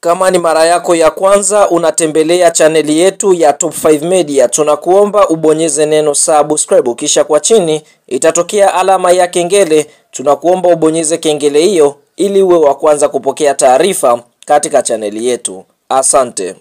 Kama ni mara yako ya kwanza unatembelea chaneli yetu ya Top 5 Media, tunakuomba ubonyeze neno subscribe, kisha kwa chini itatokea alama ya kengele. Tunakuomba ubonyeze kengele hiyo ili uwe wa kwanza kupokea taarifa katika chaneli yetu. Asante.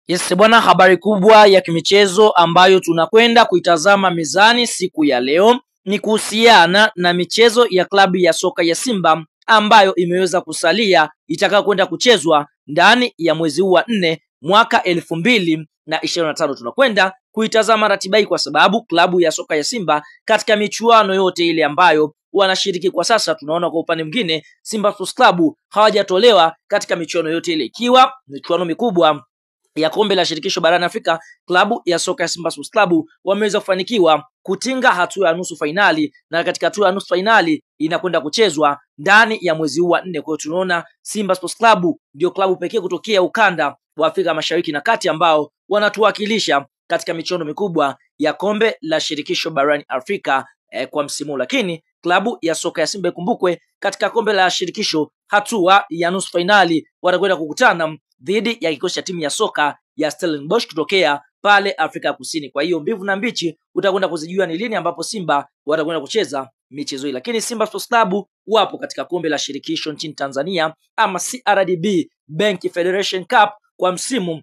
Yes bwana, habari kubwa ya kimichezo ambayo tunakwenda kuitazama mezani siku ya leo ni kuhusiana na michezo ya klabu ya soka ya Simba ambayo imeweza kusalia itakayo kwenda kuchezwa ndani ya mwezi huu wa 4 mwaka 2025. Tunakwenda kuitazama ratiba hii kwa sababu klabu ya soka ya Simba katika michuano yote ile ambayo wanashiriki kwa sasa, tunaona kwa upande mwingine Simba Sports Club hawajatolewa katika michuano yote ile, ikiwa michuano mikubwa ya kombe la shirikisho barani Afrika. Klabu ya soka ya Simba Sports Club wameweza kufanikiwa kutinga hatua ya nusu fainali, na katika hatua ya nusu fainali inakwenda kuchezwa ndani ya mwezi huu wa 4. Kwa hiyo tunaona Simba Sports Club ndio klabu pekee kutokea ukanda wa Afrika Mashariki na Kati ambao wanatuwakilisha katika michuano mikubwa ya kombe la shirikisho barani Afrika kwa msimu. Lakini klabu ya soka ya Simba ikumbukwe, katika kombe la shirikisho hatua ya nusu fainali watakwenda kukutana dhidi ya kikosi cha timu ya soka ya Stellenbosch kutokea pale Afrika Kusini. Kwa hiyo mbivu na mbichi utakwenda kuzijua ni lini ambapo Simba watakwenda kucheza michezo hii. Lakini Simba Sports Club wapo katika kombe la shirikisho nchini Tanzania ama CRDB Bank Federation Cup kwa msimu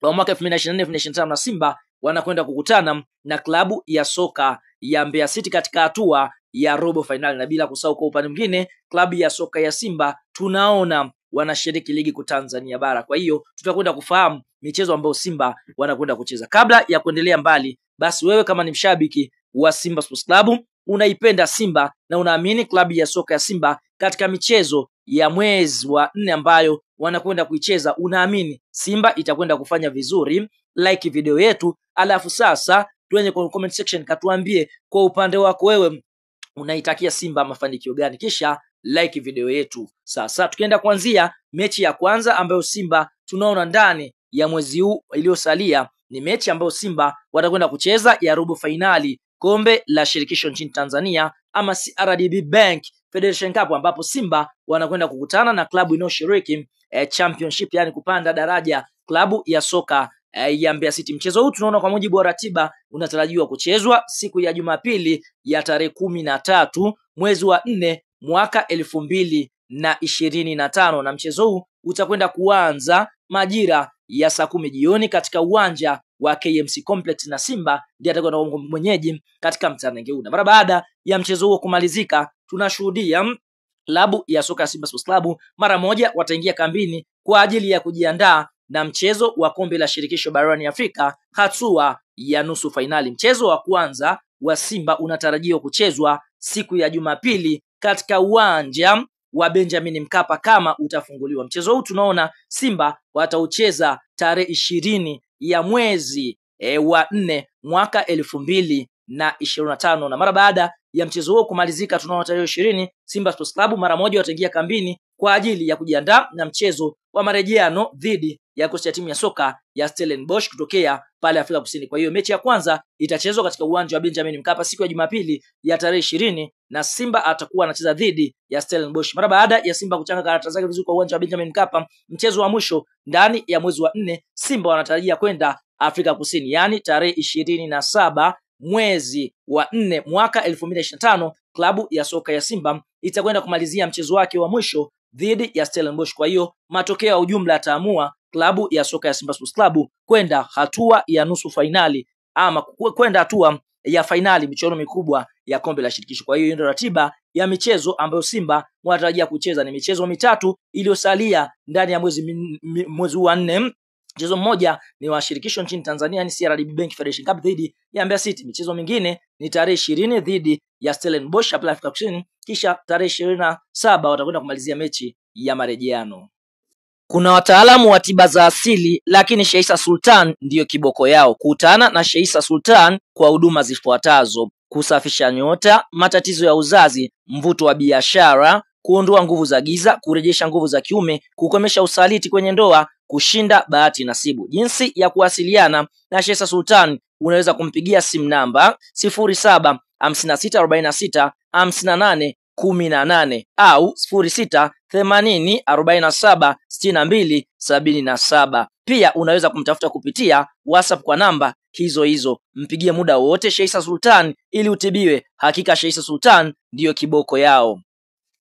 wa mwaka 2024-2025, na Simba wanakwenda kukutana na klabu ya soka ya Mbeya City katika hatua ya robo finali. Na bila kusahau kwa upande mwingine klabu ya soka ya Simba tunaona wanashiriki ligi kuu Tanzania bara. Kwa hiyo tutakwenda kufahamu michezo ambayo Simba wanakwenda kucheza. Kabla ya kuendelea mbali, basi wewe kama ni mshabiki wa Simba Sports Club, unaipenda Simba na unaamini klabu ya soka ya Simba katika michezo ya mwezi wa 4 ambayo wanakwenda kuicheza, unaamini Simba itakwenda kufanya vizuri, like video yetu, alafu sasa tuende kwa comment section katuambie kwa upande wako wewe unaitakia Simba mafanikio gani, kisha like video yetu. Sasa tukienda kuanzia mechi ya kwanza ambayo Simba tunaona ndani ya mwezi huu iliyosalia, ni mechi ambayo Simba watakwenda kucheza ya robo finali kombe la shirikisho nchini Tanzania ama CRDB Bank Federation Cup, ambapo Simba wanakwenda kukutana na klabu inayoshiriki championship, yani kupanda daraja, klabu ya soka ya Mbeya City. Mchezo huu tunaona kwa mujibu wa ratiba unatarajiwa kuchezwa siku ya Jumapili ya tarehe 13 mwezi wa 4 mwaka 2025, na mchezo huu utakwenda kuanza majira ya saa 10 jioni katika uwanja wa KMC Complex, na Simba ndiye atakwenda mwenyeji katika mtanange huu. Na mara baada ya mchezo huo kumalizika, tunashuhudia klabu ya soka ya Simba Sports Club mara moja wataingia kambini kwa ajili ya kujiandaa na mchezo wa kombe la shirikisho barani Afrika hatua ya nusu fainali. Mchezo wa kwanza wa Simba unatarajiwa kuchezwa siku ya Jumapili katika uwanja wa Benjamin Mkapa kama utafunguliwa. Mchezo huu tunaona Simba wataucheza tarehe 20 ya mwezi wa 4 mwaka 2025, na mara baada ya mchezo huo kumalizika, tunaona tarehe 20 Simba Sports Club mara moja wataingia kambini kwa ajili ya kujiandaa na mchezo wa marejeano dhidi ya kikosi cha timu ya soka ya Stellenbosch kutokea pale Afrika Kusini. Kwa hiyo mechi ya kwanza itachezwa katika uwanja wa Benjamin Mkapa siku ya Jumapili ya tarehe 20, na Simba atakuwa anacheza dhidi ya Stellenbosch. Mara baada ya Simba kuchanga karata zake vizuri kwa uwanja wa Benjamin Mkapa, mchezo wa mwisho ndani ya mwezi wa 4 Simba wanatarajia kwenda Afrika Kusini, yani tarehe 27 mwezi wa 4 mwaka 2025, klabu ya soka ya Simba itakwenda kumalizia mchezo wake wa mwisho dhidi ya Stellenbosch. Kwa hiyo matokeo ya ujumla yataamua klabu ya soka ya Simba Sports Club kwenda hatua ya nusu fainali ama kwenda hatua ya fainali michuano mikubwa ya kombe la shirikisho. Kwa hiyo ndio ratiba ya michezo ambayo Simba wanatarajia kucheza. Ni michezo mitatu iliyosalia ndani ya mwezi wa 4. Mchezo mmoja ni wa shirikisho nchini Tanzania, ni CRDB Bank Federation Cup dhidi ya Mbeya City. Michezo mingine ni tarehe 20 dhidi ya Stellenbosch hapa Afrika Kusini, kisha tarehe 27 watakwenda kumalizia mechi ya marejeano. Kuna wataalamu wa tiba za asili, lakini Sheikh Issa Sultan ndiyo kiboko yao. Kutana na Sheikh Issa Sultan kwa huduma zifuatazo: kusafisha nyota, matatizo ya uzazi, mvuto wa biashara, kuondoa nguvu za giza, kurejesha nguvu za kiume, kukomesha usaliti kwenye ndoa, kushinda bahati nasibu. Jinsi ya kuwasiliana na Sheikh Issa Sultan, unaweza kumpigia simu namba 07564658 18 au 0680476277. Pia unaweza kumtafuta kupitia WhatsApp kwa namba hizo hizo. Mpigie muda wote Sheisa Sultan ili utibiwe. Hakika Sheisa Sultan ndiyo kiboko yao.